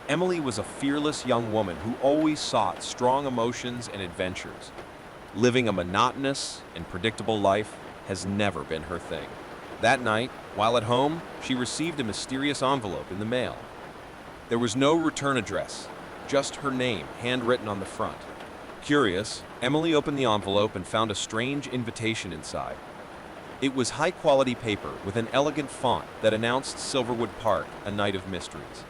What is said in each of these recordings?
Emily was a fearless young woman who always sought strong emotions and adventures. Living a monotonous and predictable life has never been her thing. That night, while at home, she received a mysterious envelope in the mail. There was no return address, just her name handwritten on the front. Curious, Emily opened the envelope and found a strange invitation inside. It was high-quality paper with an elegant font that announced Silverwood Park, a night of mysteries.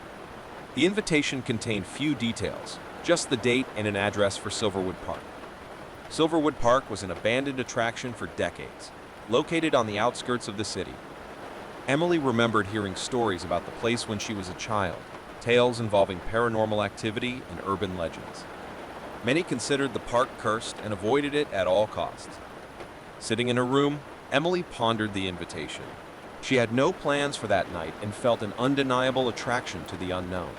The invitation contained few details, just the date and an address for Silverwood Park. Silverwood Park was an abandoned attraction for decades, located on the outskirts of the city. Emily remembered hearing stories about the place when she was a child, tales involving paranormal activity and urban legends. Many considered the park cursed and avoided it at all costs. Sitting in her room, Emily pondered the invitation. She had no plans for that night and felt an undeniable attraction to the unknown.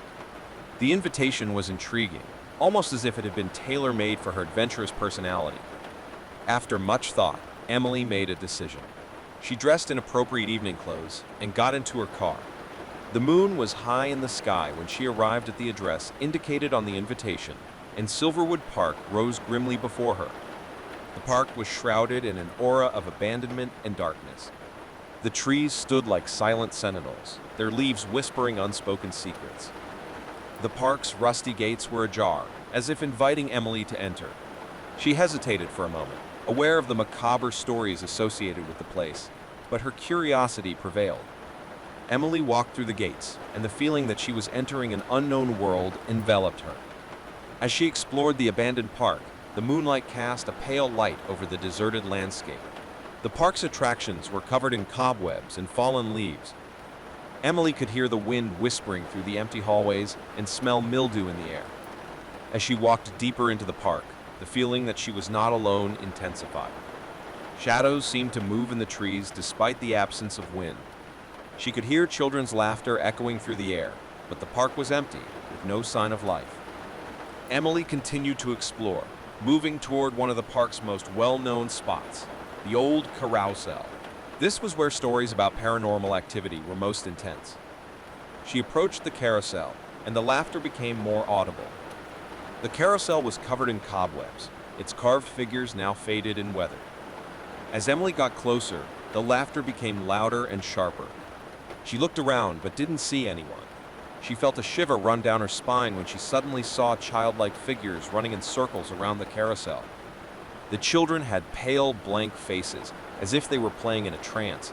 The invitation was intriguing, almost as if it had been tailor-made for her adventurous personality. After much thought, Emily made a decision. She dressed in appropriate evening clothes and got into her car. The moon was high in the sky when she arrived at the address indicated on the invitation, and Silverwood Park rose grimly before her. The park was shrouded in an aura of abandonment and darkness. The trees stood like silent sentinels, their leaves whispering unspoken secrets. The park's rusty gates were ajar, as if inviting Emily to enter. She hesitated for a moment, aware of the macabre stories associated with the place, but her curiosity prevailed. Emily walked through the gates, and the feeling that she was entering an unknown world enveloped her. As she explored the abandoned park, the moonlight cast a pale light over the deserted landscape. The park's attractions were covered in cobwebs and fallen leaves. Emily could hear the wind whispering through the empty hallways and smell mildew in the air. As she walked deeper into the park, the feeling that she was not alone intensified. Shadows seemed to move in the trees despite the absence of wind. She could hear children's laughter echoing through the air, but the park was empty, with no sign of life. Emily continued to explore, moving toward one of the park's most well-known spots, the old carousel. This was where stories about paranormal activity were most intense. She approached the carousel, and the laughter became more audible. The carousel was covered in cobwebs, its carved figures now faded and weathered. As Emily got closer, the laughter became louder and sharper. She looked around but didn't see anyone. She felt a shiver run down her spine when she suddenly saw childlike figures running in circles around the carousel. The children had pale, blank faces, as if they were playing in a trance.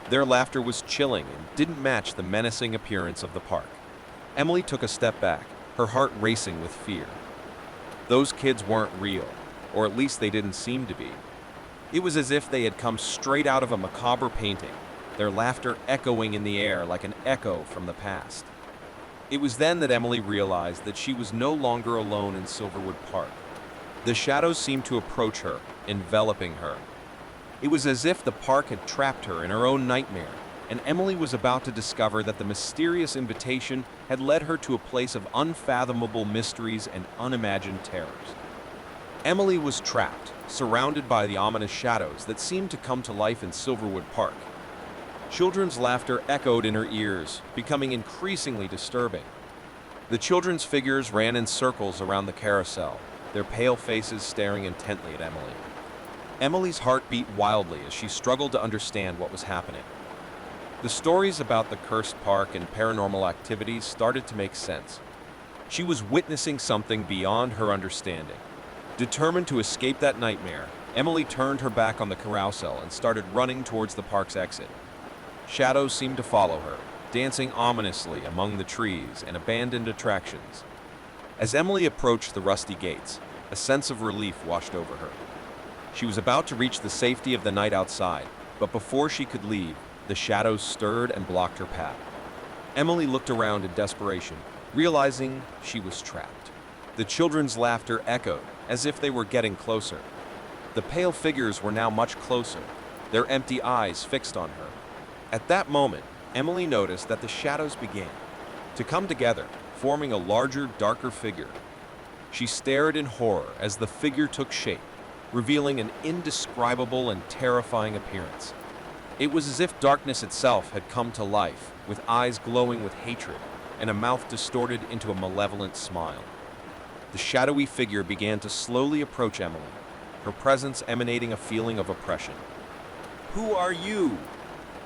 Their laughter was chilling and didn't match the menacing appearance of the park. Emily took a step back, her heart racing with fear. Those kids weren't real, or at least they didn't seem to be. It was as if they had come straight out of a macabre painting, their laughter echoing in the air like an echo from the past. It was then that Emily realized that she was no longer alone in Silverwood Park. The shadows seemed to approach her, enveloping her. It was as if the park had trapped her in her own nightmare, and Emily was about to discover that the mysterious invitation had led her to a place of unfathomable mysteries and unimagined terrors. Emily was trapped, surrounded by the ominous shadows that seemed to come to life in Silverwood Park. Children's laughter echoed in her ears, becoming increasingly disturbing. The children's figures ran in circles around the carousel, their pale faces staring intently at Emily. Emily's heart beat wildly as she struggled to understand what was happening. The stories about the cursed park and paranormal activities started to make sense. She was witnessing something beyond her understanding. Determined to escape that nightmare, Emily turned her back on the carousel and started running towards the park's exit. Shadows seemed to follow her, dancing ominously among the trees and abandoned attractions. As Emily approached the rusty gates, a sense of relief washed over her. She was about to reach the safety of the night outside, but before she could leave, the shadows stirred and blocked her path. Emily looked around in desperation, realizing she was trapped. The children's laughter echoed, as if they were getting closer. The pale figures were now much closer, their empty eyes fixed on her. At that moment, Emily noticed that the shadows began to come together, forming a larger, darker figure. She stared in horror as the figure took shape, revealing an indescribable and terrifying appearance. It was as if darkness itself had come to life, with eyes glowing with hatred and a mouth distorted into a malevolent smile. The shadowy figure began to slowly approach Emily, her presence emanating a feeling of oppression. "Who are you?"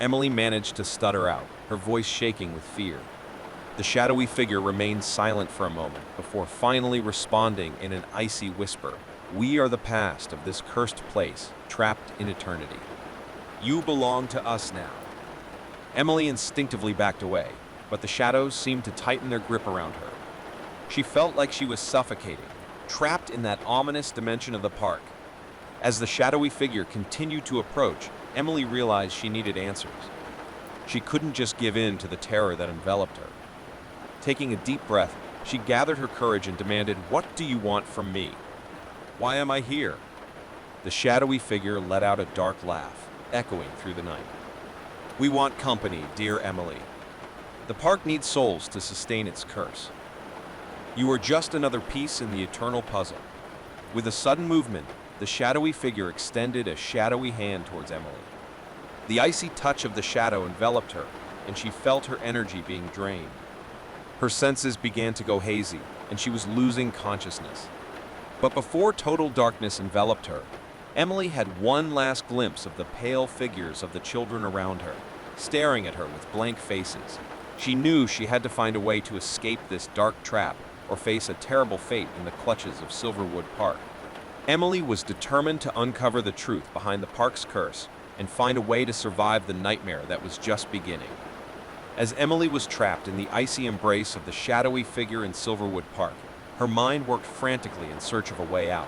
Emily managed to stutter out, her voice shaking with fear. The shadowy figure remained silent for a moment before finally responding in an icy whisper. "We are the past of this cursed place, trapped in eternity. You belong to us now." Emily instinctively backed away, but the shadows seemed to tighten their grip around her. She felt like she was suffocating, trapped in that ominous dimension of the park. As the shadowy figure continued to approach, Emily realized she needed answers. She couldn't just give in to the terror that enveloped her. Taking a deep breath, she gathered her courage and demanded, "What do you want from me? Why am I here?" The shadowy figure let out a dark laugh, echoing through the night. "We want company, dear Emily. The park needs souls to sustain its curse. You are just another piece in the eternal puzzle." With a sudden movement, the shadowy figure extended a shadowy hand towards Emily. The icy touch of the shadow enveloped her, and she felt her energy being drained. Her senses began to go hazy, and she was losing consciousness. But before total darkness enveloped her, Emily had one last glimpse of the pale figures of the children around her, staring at her with blank faces. She knew she had to find a way to escape this dark trap or face a terrible fate in the clutches of Silverwood Park. Emily was determined to uncover the truth behind the park's curse and find a way to survive the nightmare that was just beginning. As Emily was trapped in the icy embrace of the shadowy figure in Silverwood Park, her mind worked frantically in search of a way out.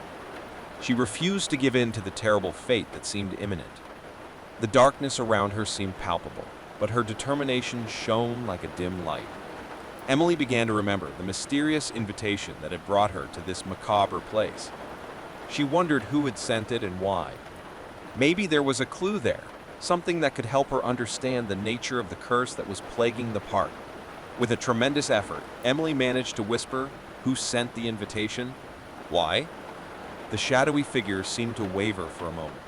She refused to give in to the terrible fate that seemed imminent. The darkness around her seemed palpable, but her determination shone like a dim light. Emily began to remember the mysterious invitation that had brought her to this macabre place. She wondered who had sent it and why. Maybe there was a clue there, something that could help her understand the nature of the curse that was plaguing the park. With a tremendous effort, Emily managed to whisper, "Who sent the invitation? Why?" The shadowy figure seemed to waver for a moment.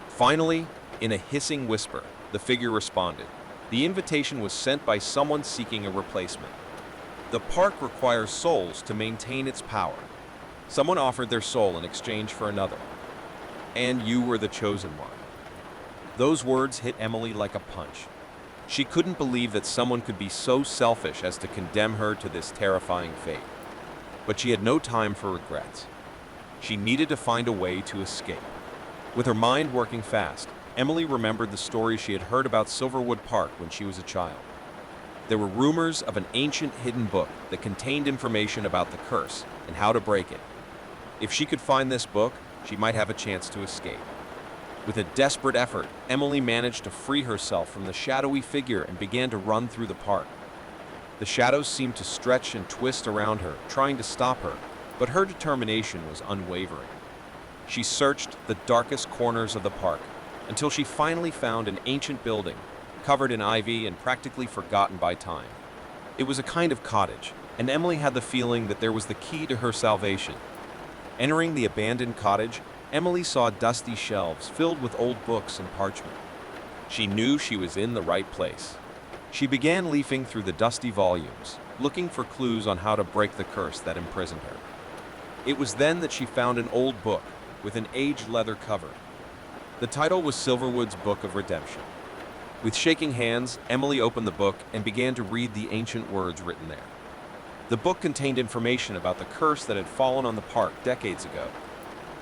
Finally, in a hissing whisper, the figure responded. The invitation was sent by someone seeking a replacement. The park requires souls to maintain its power. Someone offered their soul in exchange for another. And you were the chosen one. Those words hit Emily like a punch. She couldn't believe that someone could be so selfish as to condemn her to this terrifying fate. But she had no time for regrets. She needed to find a way to escape. With her mind working fast, Emily remembered the stories she had heard about Silverwood Park when she was a child. There were rumors of an ancient hidden book that contained information about the curse and how to break it. If she could find this book, she might have a chance to escape. With a desperate effort, Emily managed to free herself from the shadowy figure and began to run through the park. The shadows seemed to stretch and twist around her, trying to stop her, but her determination was unwavering. She searched the darkest corners of the park until she finally found an ancient building, covered in ivy and practically forgotten by time. It was a kind of cottage, and Emily had the feeling that there was the key to her salvation. Entering the abandoned cottage, Emily saw dusty shelves filled with old books and parchment. She knew she was in the right place. She began leafing through the dusty volumes, looking for clues on how to break the curse that imprisoned her. It was then that she found an old book with an aged leather cover. The title was Silverwood's Book of Redemption. With shaking hands, Emily opened the book and began to read the ancient words written there. The book contained information about the curse that had fallen on the park decades ago.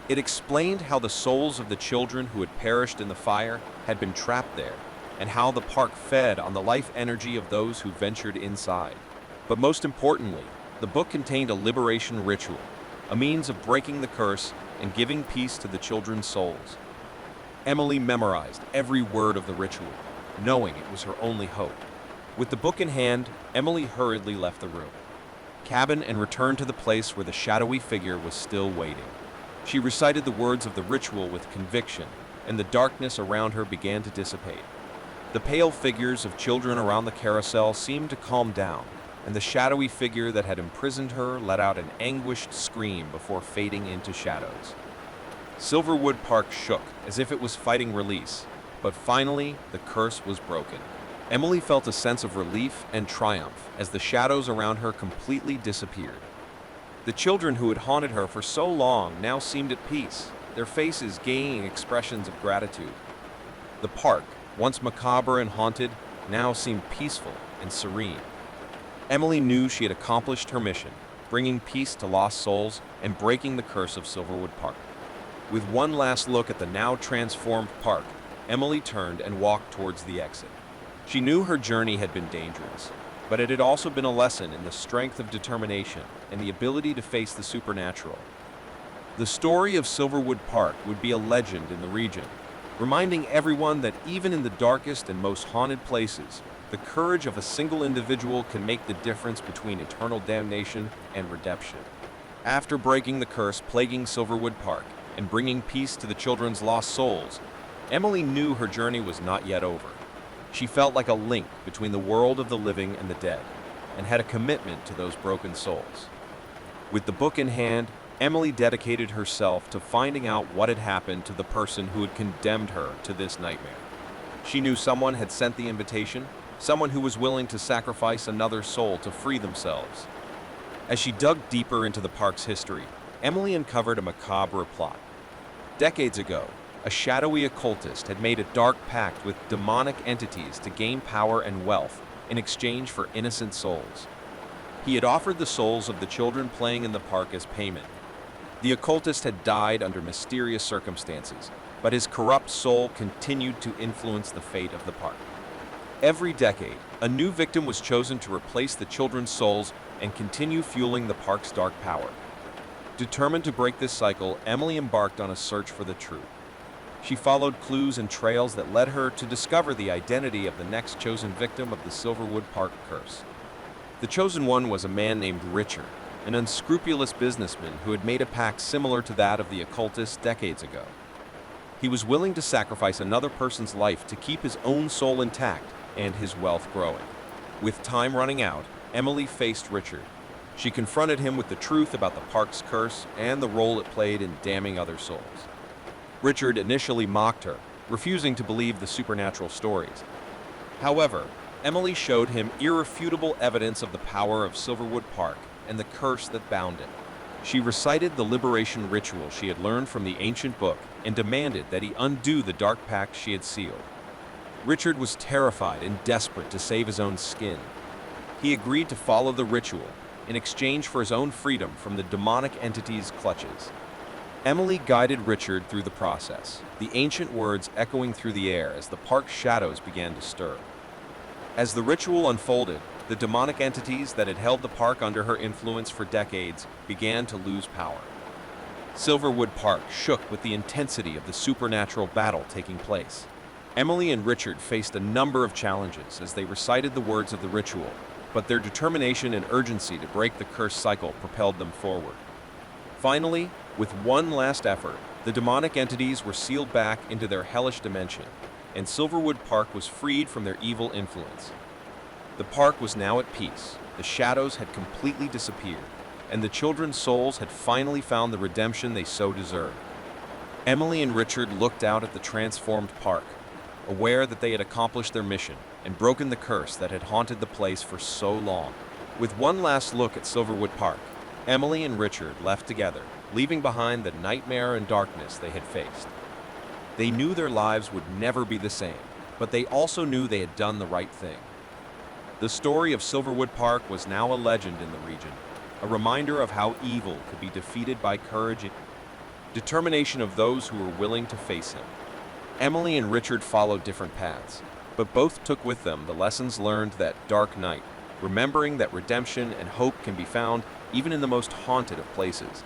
It explained how the souls of the children who had perished in the fire had been trapped there, and how the park fed on the life energy of those who ventured inside. But most importantly, the book contained a liberation ritual, a means of breaking the curse and giving peace to the children's souls. Emily memorized every word of the ritual, knowing it was her only hope. With the book in hand, Emily hurriedly left the room, cabin, and returned to the place where the shadowy figure was still waiting. She recited the words of the ritual with conviction, and the darkness around her began to dissipate. The pale figures of children around the carousel seemed to calm down, and the shadowy figure that had imprisoned her let out an anguished scream before fading into shadows. Silverwood Park shook as if it was fighting release, but finally the curse was broken. Emily felt a sense of relief and triumph as the shadows around her completely disappeared. The children who had haunted her for so long now seemed at peace, their faces gaining expressions of gratitude. The park, once macabre and haunted, now seemed peaceful and serene. Emily knew she had accomplished her mission, bringing peace to lost souls and breaking the curse of Silverwood Park. With one last look at the now transformed park, Emily turned and walked towards the exit. She knew her journey had been dangerous, but it had also been a lesson in the strength of determination and the ability to face the supernatural. The story of Silverwood Park would be a legend in the region, reminding everyone that even in the darkest and most haunted places, the courage of a single individual can make the difference between eternal damnation and redemption. After breaking the curse plaguing Silverwood Park and bringing peace to the children's lost souls, Emily knew her journey was not yet over. She felt like a link between the world of the living and the dead, and had a commitment to those broken souls. With the book in hand, Emily dedicated herself to finding out what had happened to the person who had condemned her to this nightmare. She knew someone had sent the invitation, someone who was willing to sacrifice another soul to free themselves. As she dug deeper into the park's history, Emily uncovered a macabre plot. Decades ago, a shadowy occultist had made a dark pact with demonic entities to gain power and wealth in exchange for innocent souls. He had offered the souls of the children playing in the park as payment. The occultist had died under mysterious circumstances, but his corrupt soul continued to influence the fate of the park. Every decade, a new victim was chosen to replace the children's souls and continue fueling the park's dark power. Determined to break this cycle, Emily embarked on a search for the truth. She followed clues and trails that led her to discover the identity of the next chosen victim of the Silverwood Park curse. The chosen one was a man named Richard, an unscrupulous businessman who had made a pact similar to that of the occultist decades ago. He was willing to sacrifice another person's life to keep his own soul intact and his wealth growing. With time running out, Emily faced Richard. She confronted him with the truth about the park's curse and the role it played in damning other souls. Richard initially mocked her, refusing to believe the supernatural stories. However, Emily showed him irrefutable evidence of the power of Silverwood Park and the curse that bound it. She recited the liberation ritual she had learned from the ancient book and demanded that he undo the dark pact she had sealed. Richard was terrified and desperate to save his own skin. He agreed to follow the ritual in exchange for his own freedom from the demonic entity's clutches. Emily guided Richard through the process, the ancient words echoing through the air as the park's shadows began to stir. As the ritual unfolded, the demonic entities that had held the park under her influence for decades began to lose power. Silverwood Park shook with the intensity of the supernatural battle taking place. Emily and Richard faced a number of challenges as they recited the words of the ritual, but their determination and urgency to break the cursed cycle propelled them forward. Finally, with one last effort, the demonic entities were sealed back into their hellish dimension, and Silverwood Park was freed from their evil influence. The park was now at peace, the shadows had completely disappeared, and the children's souls had finally found the redemption they so deserved. Emily and Richard looked out at the transformed park, aware that they had accomplished their mission and broken the curse that had haunted the place for so long. With one last look at Silverwood Park, Emily and Richard left together, leaving behind the nightmare and darkness they had faced. They knew their lives would never be the same, but they also knew they had done the right thing. The story of Silverwood Park was now a legend in the region, a reminder of how evil could be defeated by courage and determination of those who were willing to face him. Emily and Richard followed different paths, but both took with them the lessons learned that dark night, remembering that redemption and hope can be found even in the most haunted of places.